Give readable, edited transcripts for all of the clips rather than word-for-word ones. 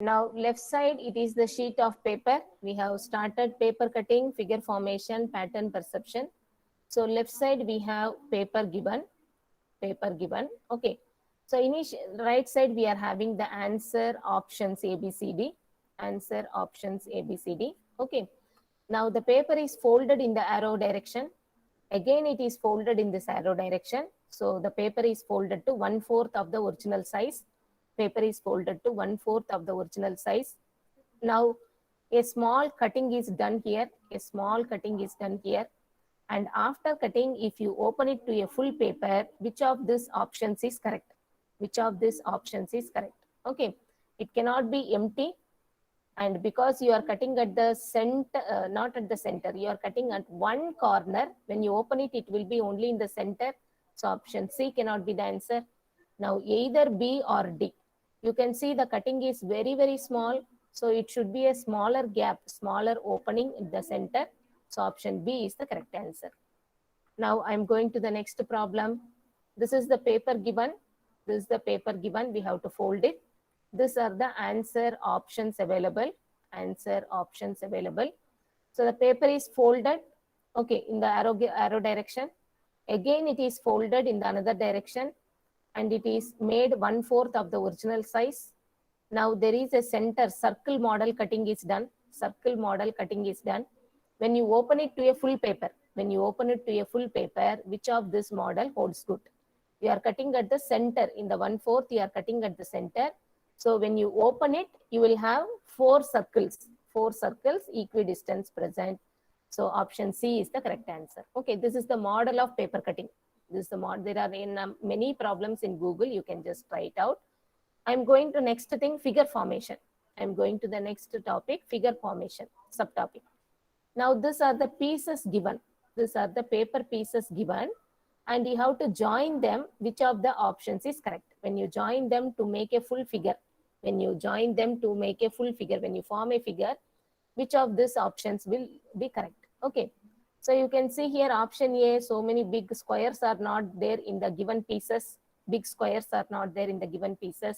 Now left side, it is the sheet of paper. We have started paper cutting, figure formation, pattern perception. So left side we have paper given, okay. So right side we are having the answer options ABCD, answer options ABCD, okay. Now the paper is folded in the arrow direction. Again it is folded in this arrow direction. So the paper is folded to 1/4 of the original size. Paper is folded to 1/4 of the original size. Now a small cutting is done here. A small cutting is done here. And after cutting, if you open it to a full paper, which of these options is correct? Which of these options is correct? Okay. It cannot be empty. And because you are cutting at the center, not at the center, you are cutting at one corner. When you open it, it will be only in the center. So option C cannot be the answer. Now either B or D. You can see the cutting is very, very small. So it should be a smaller gap, smaller opening in the center. So option B is the correct answer. Now I'm going to the next problem. This is the paper given. This is the paper given. We have to fold it. These are the answer options available. Answer options available. So the paper is folded, okay, in the arrow direction. Again, it is folded in the another direction, and it is made 1/4 of the original size. Now there is a center circle model cutting is done. Circle model cutting is done. When you open it to a full paper, which of this model holds good? You are cutting at the center. In the 1/4, you are cutting at the center. So when you open it, you will have four circles, equidistant present. So option C is the correct answer. Okay, this is the model of paper cutting. This is the model. There are many problems in Google. You can just try it out. I'm going to next thing, figure formation. I'm going to the next topic, figure formation, subtopic. Now these are the pieces given. These are the paper pieces given, and you have to join them. Which of the options is correct? When you join them to make a full figure, when you form a figure, which of these options will be correct? Okay. So you can see here option A, so many big squares are not there in the given pieces. Big squares are not there in the given pieces.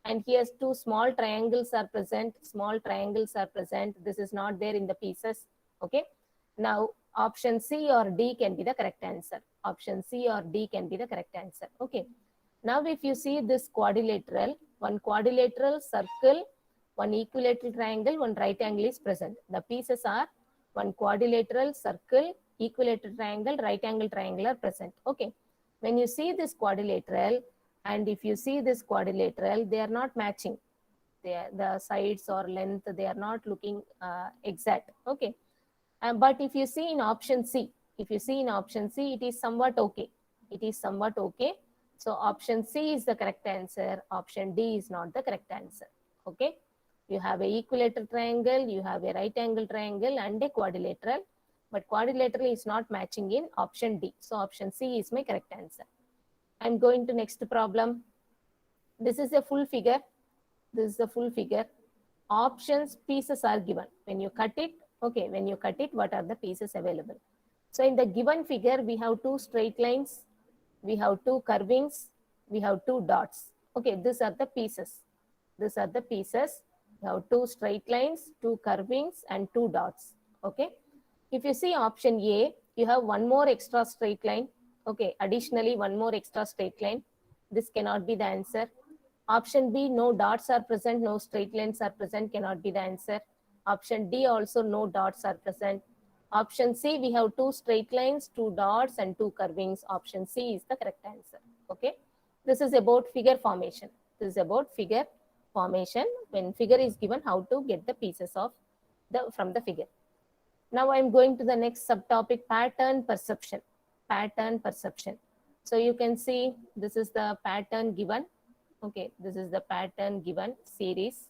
And here two small triangles are present. This is not there in the pieces. Okay. Now option C or D can be the correct answer. Okay. Now if you see this quadrilateral, one quadrilateral circle, one equilateral triangle, one right angle is present. The pieces are one quadrilateral circle, equilateral triangle, right angle triangle are present. Okay. When you see this quadrilateral, and if you see this quadrilateral, they are not matching. The sides or length, they are not looking exact. Okay. But if you see in option C, it is somewhat okay. So option C is the correct answer. Option D is not the correct answer. Okay. You have a equilateral triangle, you have a right angle triangle and a quadrilateral. But quadrilateral is not matching in option D. So option C is my correct answer. I'm going to next problem. This is a full figure. Options, pieces are given. When you cut it, okay, what are the pieces available? So in the given figure, we have two straight lines, we have two curvings, we have two dots. Okay, these are the pieces. You have two straight lines, two curvings, and two dots. Okay. If you see option A, you have one more extra straight line. Okay, additionally, one more extra straight line. This cannot be the answer. Option B, no dots are present, no straight lines are present, cannot be the answer. Option D, also no dots are present. Option C, we have two straight lines, two dots, and two curvings. Option C is the correct answer. Okay. This is about figure formation. When figure is given, how to get the pieces from the figure. Now I'm going to the next subtopic, pattern perception. So you can see this is the pattern given. Okay, this is the pattern given series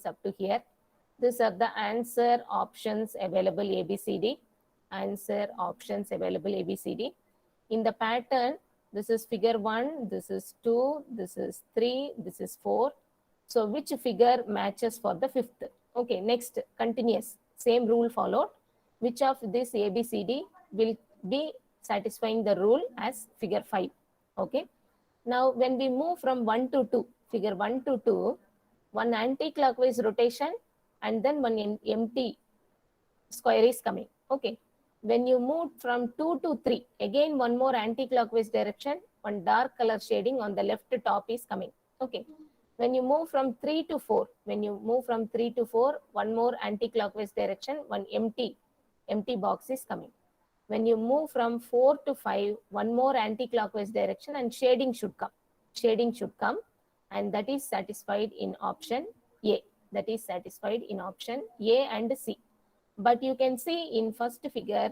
up to here. These are the answer options available ABCD. In the pattern, this is figure 1, this is 2, this is 3, this is 4. So which figure matches for the fifth? Okay, next, continuous. Same rule followed. Which of this ABCD will be satisfying the rule as figure 5? Okay. Now, when we move from 1 to 2, figure 1 to 2, one anti-clockwise rotation and then one empty square is coming. Okay. When you move from 2 to 3, again one more anti-clockwise direction, one dark color shading on the left top is coming. Okay. When you move from 3 to 4, one more anti-clockwise direction, one empty box is coming. When you move from 4 to 5, one more anti-clockwise direction and shading should come. And that is satisfied in option A. That is satisfied in option A and C. But you can see in first figure,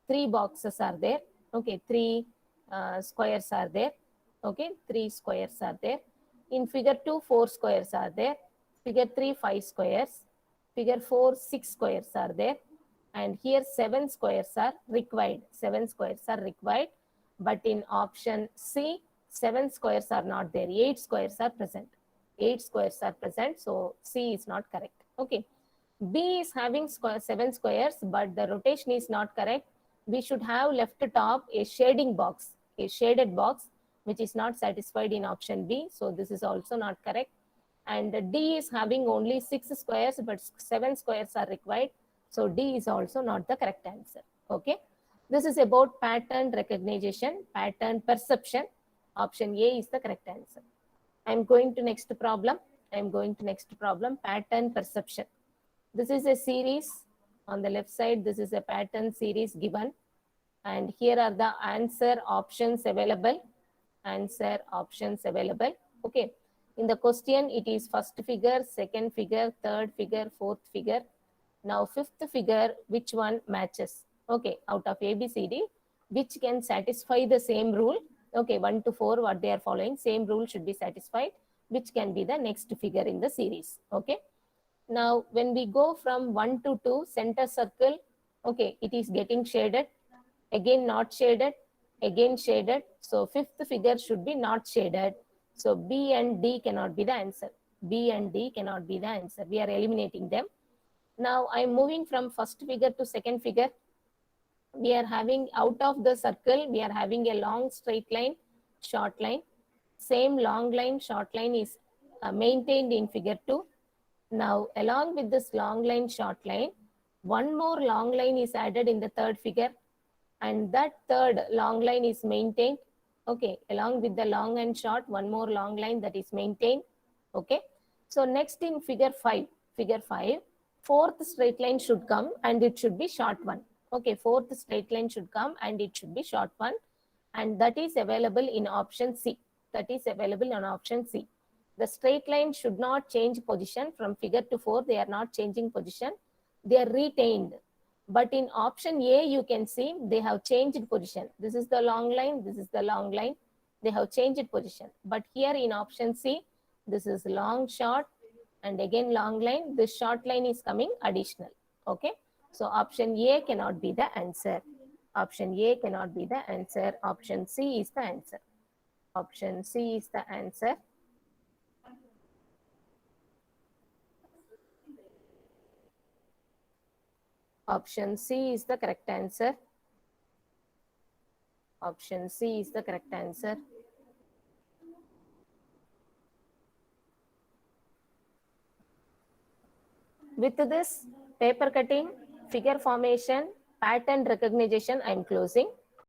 3 boxes are there. Okay, 3 squares are there. Okay, 3 squares are there. In figure 2, 4 squares are there. Figure 3, 5 squares. Figure 4, 6 squares are there. And here 7 squares are required. 7 squares are required. But in option C, 7 squares are not there. 8 squares are present. 8 squares are present. So C is not correct. Okay. B is having 7 squares, but the rotation is not correct. We should have left top a shading box, a shaded box, which is not satisfied in option B. So this is also not correct. And D is having only 6 squares, but 7 squares are required. So D is also not the correct answer. Okay. This is about pattern recognition, pattern perception. Option A is the correct answer. I'm going to next problem. Pattern perception. This is a series. On the left side, this is a pattern series given. And here are the answer options available. Okay. In the question, it is first figure, second figure, third figure, fourth figure. Now, fifth figure, which one matches? Okay, out of A, B, C, D, which can satisfy the same rule? Okay, 1 to 4, what they are following, same rule should be satisfied, which can be the next figure in the series. Okay. Now, when we go from 1 to 2, center circle, okay, it is getting shaded, again not shaded, again shaded. So, fifth figure should be not shaded. So, B and D cannot be the answer. B and D cannot be the answer. We are eliminating them. Now, I am moving from first figure to second figure. We are having out of the circle, we are having a long straight line, short line. Same long line, short line is maintained in figure 2. Now, along with this long line, short line, one more long line is added in the third figure, and that third long line is maintained. Okay, along with the long and short, one more long line that is maintained. Okay, so next in figure 5, fourth straight line should come and it should be short one. Okay, fourth straight line should come and it should be short one, and that is available in option C. The straight line should not change position from figure to 4. They are not changing position. They are retained. But in option A, you can see they have changed position. This is the long line. This is the long line. They have changed position. But here in option C, this is long, short, and again long line. This short line is coming additional. Okay. So option A cannot be the answer. Option A cannot be the answer. Option C is the answer. Option C is the answer. Option C is the correct answer. Option C is the correct answer. With this, paper cutting, figure formation, pattern recognition, I am closing.